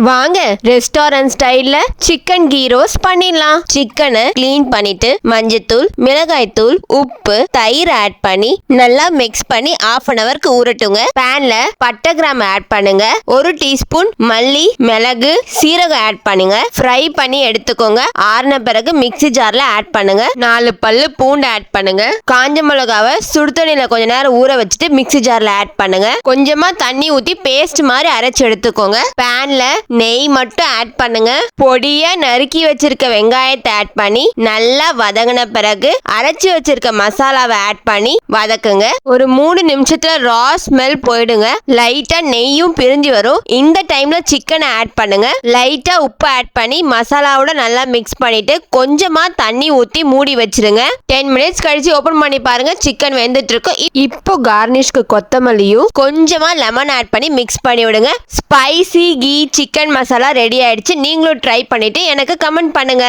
வாங்க ரெஸ்டாரண்ட் ஸ்டைல்ல chicken key roast பண்ணிடலாம். சிக்கனை கிளீன் பண்ணிட்டு மஞ்சத்தூள், மிளகாய்த்தூள், உப்பு, தயிர் ஆட் பண்ணி நல்லா மிக்ஸ் பண்ணி ½ அன் ஹவருக்கு ஊறட்டுங்க. பேன்ல பட்டை கிராம் ஆட் பண்ணுங்க. 1 டீஸ்பூன் மல்லி, மிளகு, சீரகம் ஆட் பண்ணுங்க. ஃப்ரை பண்ணி எடுத்துக்கோங்க. ஆறின பிறகு மிக்ஸி ஜார்ல ஆட் பண்ணுங்க. 4 பல்லு பூண்டு ஆட் பண்ணுங்க. காஞ்ச மிளகாவை சுடுதண்ணில கொஞ்ச நேரம் ஊற வச்சுட்டு மிக்ஸி ஜார்ல ஆட் பண்ணுங்க. கொஞ்சமா தண்ணி ஊத்தி பேஸ்ட் மாதிரி அரைச்சு எடுத்துக்கோங்க. பேன்ல நெய் மட்டும் ஆட் பண்ணுங்க. பொடியா நறுக்கி வச்சிருக்க வெங்காயத்தை ஆட் பண்ணி நல்லா வதங்கின பிறகு அரைச்சு வச்சிருக்க மசாலாவை ஆட் பண்ணி வதக்குங்க. ஒரு 3 நிமிஷத்துல ரா ஸ்மெல் போயிடுங்க. லைட்டா நெய்யும் பிரிஞ்சு வரும். இந்த டைம்ல சிக்கனை ஆட் பண்ணுங்க. லைட்டா உப்பு ஆட் பண்ணி மசாலாவோட நல்லா மிக்ஸ் பண்ணிட்டு கொஞ்சமா தண்ணி ஊத்தி மூடி வச்சிருங்க. 10 மினிட்ஸ் கழிச்சு ஓபன் பண்ணி பாருங்க. சிக்கன் வெந்துட்டு இருக்கும். இப்போ கார்னிஷ்க்கு கொத்தமல்லியும் கொஞ்சமா லெமன் ஆட் பண்ணி மிக்ஸ் பண்ணி விடுங்க. Spicy ghee chicken masala ready ஆயிடுச்சு. நீங்களும் ட்ரை பண்ணிட்டு எனக்கு கமெண்ட் பண்ணுங்க.